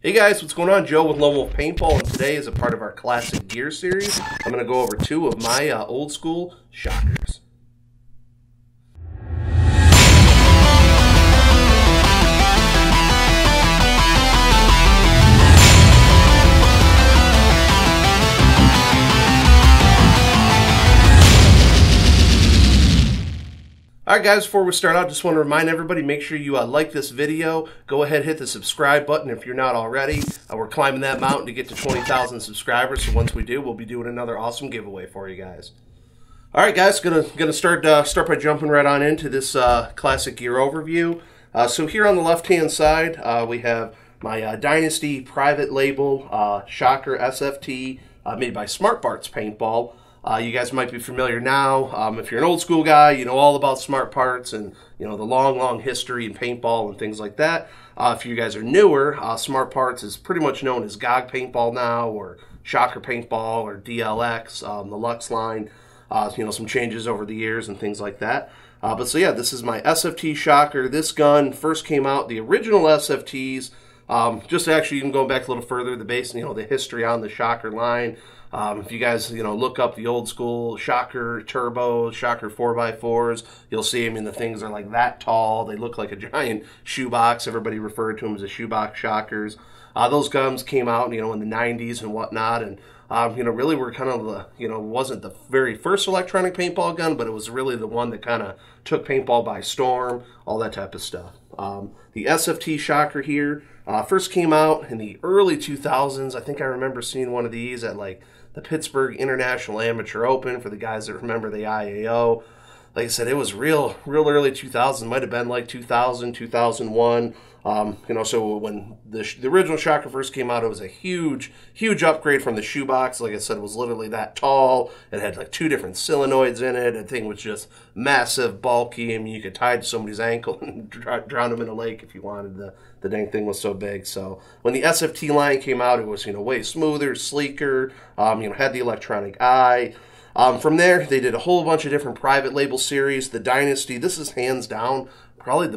Hey guys, what's going on? Joe with Lone Wolf Paintball, and today is a part of our classic gear series. I'm going to go over two of my old school shockers. Alright guys, before we start out, just want to remind everybody, make sure you like this video. Go ahead, hit the subscribe button if you're not already. We're climbing that mountain to get to 20,000 subscribers, so once we do, we'll be doing another awesome giveaway for you guys. Alright guys, gonna start by jumping right on into this classic gear overview. So here on the left-hand side, we have my Dynasty private label shocker SFT made by Smart Parts Paintball. You guys might be familiar now. If you're an old school guy, you know all about Smart Parts and the long history in paintball and things like that. If you guys are newer, Smart Parts is pretty much known as GOG Paintball now, or Shocker Paintball, or DLX, the Lux line. Some changes over the years and things like that. But so yeah, this is my SFT shocker. This gun first came out, the original SFTs. Just actually even going back a little further, the base, the history on the shocker line. If you guys, look up the old school shocker turbos, shocker 4x4s, you'll see them, and the things are like that tall. They look like a giant shoebox. Everybody referred to them as the shoebox shockers. Those guns came out, in the 90s and whatnot, and really were kind of the, wasn't the very first electronic paintball gun, but it was really the one that kind of took paintball by storm, all that type of stuff. The SFT shocker here first came out in the early 2000s. I think I remember seeing one of these at like the Pittsburgh International Amateur Open, for the guys that remember the IAO. Like I said, it was real early 2000s. Might have been like 2000, 2001. So when the original shocker first came out, it was a huge upgrade from the shoebox. Like I said, it was literally that tall. It had like 2 different solenoids in it. The thing was just massive, bulky. I mean, you could tie it to somebody's ankle and drown them in a lake if you wanted. The dang thing was so big. So when the SFT line came out, it was way smoother, sleeker. Had the electronic eye. From there, they did a whole bunch of different private label series. The Dynasty, this is hands down probably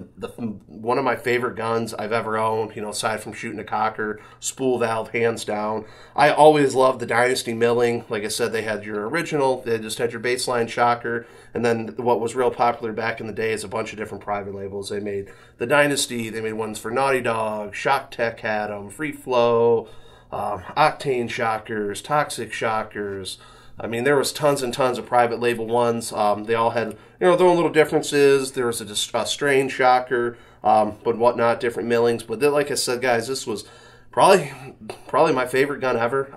one of my favorite guns I've ever owned, aside from shooting a cocker. Spool valve, hands down. I always loved the Dynasty milling. Like I said, they had your original, they just had your baseline shocker, and then what was real popular back in the day is a bunch of different private labels. They made the Dynasty, they made ones for Naughty Dog, Shock Tech had them, Free Flow, Octane shockers, Toxic shockers. I mean, there was tons and tons of private label ones. They all had, their own little differences. There was a strange shocker, but whatnot, different millings. But then, like I said, guys, this was probably my favorite gun ever.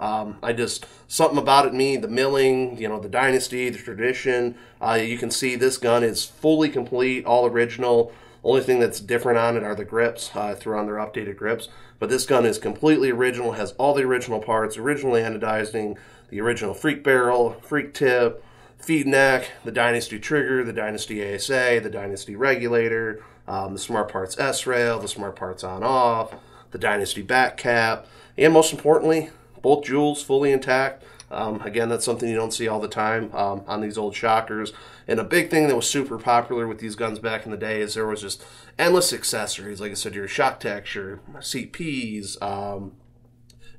Something about it, the milling, the Dynasty, the tradition. You can see this gun is fully complete, all original. Only thing that's different on it are the grips. Threw on their updated grips. But this gun is completely original, has all the original parts, original anodizing, the original freak barrel, freak tip, feed neck, the Dynasty trigger, the Dynasty ASA, the Dynasty regulator, the Smart Parts S-rail, the Smart Parts on-off, the Dynasty back cap, and most importantly, both jewels fully intact. Again, that's something you don't see all the time on these old shockers. And a big thing that was super popular with these guns back in the day is there was just endless accessories. Like I said, your shock texture, CPs,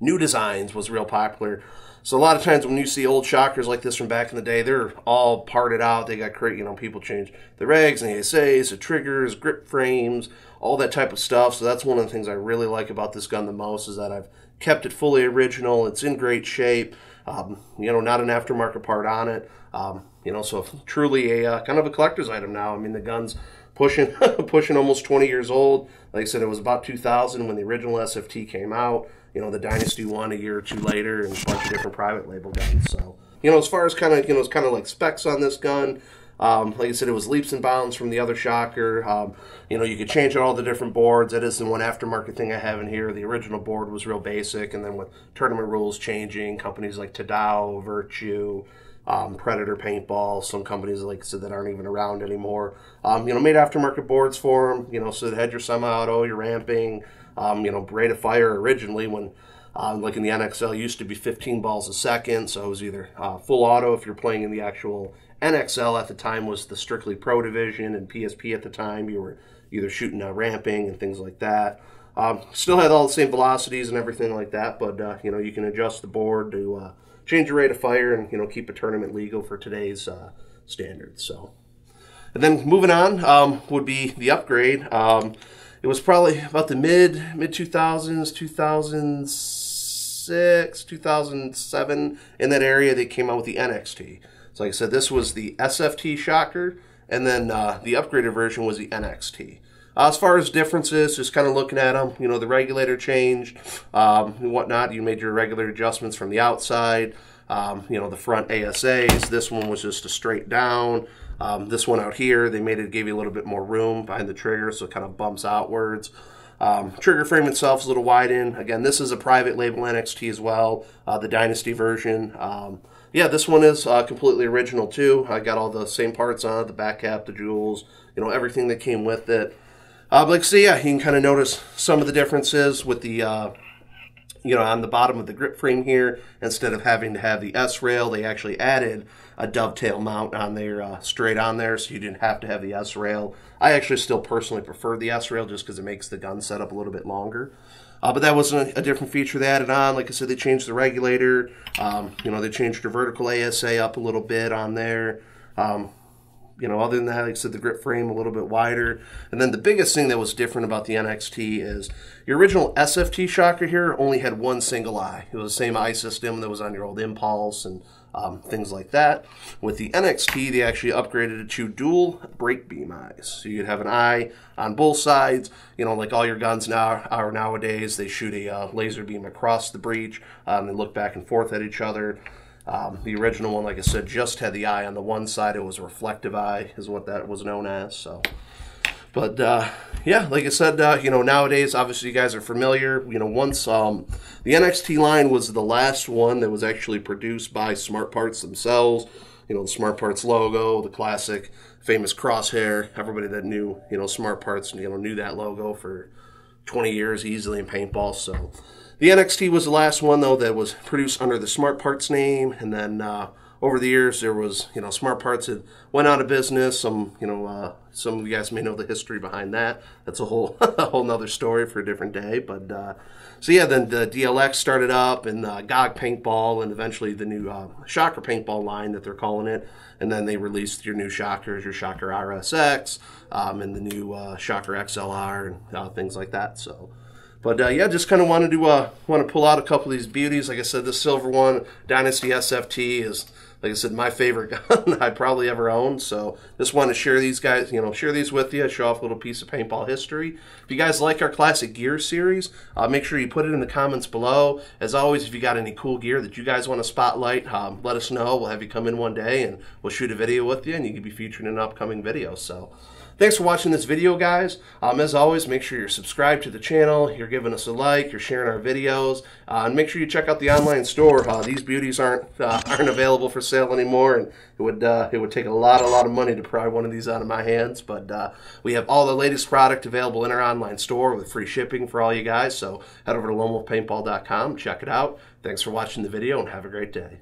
new designs was real popular. So a lot of times when you see old shockers like this from back in the day, they're all parted out. They got great, people change the regs and the ASAs, the triggers, grip frames, all that type of stuff. So that's one of the things I really like about this gun the most, is that I've kept it fully original. It's in great shape. Not an aftermarket part on it. So truly a kind of a collector's item now. I mean, the gun's pushing almost 20 years old. Like I said, it was about 2000 when the original SFT came out. The Dynasty one a year or two later, and a bunch of different private label guns. So, as far as kind of like specs on this gun, like I said, it was leaps and bounds from the other shocker. You could change out all the different boards. That is the one aftermarket thing I have in here. The original board was real basic, and then with tournament rules changing, companies like Tadao, Virtue, Predator Paintball, some companies, like I said, that aren't even around anymore, made aftermarket boards for them, so it had your semi-auto, your ramping, rate of fire originally when, like in the NXL, used to be 15 balls a second, so it was either full auto if you're playing in the actual NXL at the time was the strictly pro division, and PSP at the time, you were either shooting ramping and things like that. Still had all the same velocities and everything like that, but you know, you can adjust the board to change the rate of fire and, you know, keep a tournament legal for today's standards. So, and then moving on would be the upgrade. It was probably about the mid 2000s, 2006, 2007, in that area. They came out with the NXT. So like I said, this was the SFT shocker, and then the upgraded version was the NXT. As far as differences, just kind of looking at them, you know, the regulator changed and whatnot. You made your regular adjustments from the outside. You know, the front ASAs. This one was just a straight down. This one out here, they gave you a little bit more room behind the trigger, so it kind of bumps outwards. Trigger frame itself is a little wide in. Again, this is a private label NXT as well, the Dynasty version. Yeah, this one is completely original too. I got all the same parts on it, the back cap, the jewels, you know, everything that came with it. Like, so yeah, you can kind of notice some of the differences with the, you know, on the bottom of the grip frame here. Instead of having to have the S-rail, they actually added a dovetail mount on there, straight on there, so you didn't have to have the S-rail. I actually still personally prefer the S-rail just because it makes the gun setup a little bit longer. But that was a different feature they added on. Like I said, they changed the regulator. You know, they changed your vertical ASA up a little bit on there. You know, other than that, like I said, the grip frame a little bit wider. And then the biggest thing that was different about the NXT is your original SFT shocker here only had one single eye. It was the same eye system that was on your old Impulse and things like that. With the NXT, they actually upgraded it to dual brake beam eyes. So you'd have an eye on both sides. You know, like all your guns now are nowadays, they shoot a laser beam across the breech and look back and forth at each other. The original one, like I said, just had the eye on the one side. It was a reflective eye is what that was known as. So, but yeah, like I said, you know, nowadays, obviously you guys are familiar. You know, once the NXT line was the last one that was actually produced by Smart Parts themselves. You know, the Smart Parts logo, the classic famous crosshair. Everybody that knew, you know, Smart Parts, you know, knew that logo for 20 years easily in paintball. So the NXT was the last one, though, that was produced under the Smart Parts name. And then over the years, there was, you know, Smart Parts had went out of business. Some, you know, some of you guys may know the history behind that. That's a whole nother story for a different day. But so yeah, then the DLX started up, and GOG Paintball, and eventually the new Shocker Paintball line that they're calling it. And then they released your new Shockers, your Shocker RSX, and the new Shocker XLR, and things like that. So. But yeah, just kind of wanted to pull out a couple of these beauties. Like I said, this silver one, Dynasty SFT, is, like I said, my favorite gun I probably ever owned. So just want to share these guys, you know, share these with you, show off a little piece of paintball history. If you guys like our classic gear series, make sure you put it in the comments below. As always, if you got any cool gear that you guys want to spotlight, let us know. We'll have you come in one day and we'll shoot a video with you, and you can be featured in an upcoming video. So thanks for watching this video, guys. As always, make sure you're subscribed to the channel, you're giving us a like, you're sharing our videos, and make sure you check out the online store. These beauties aren't available for sale anymore, and it would take a lot of money to pry one of these out of my hands. But we have all the latest product available in our online store with free shipping for all you guys. So head over to lonewolfpaintball.com, check it out. Thanks for watching the video, and have a great day.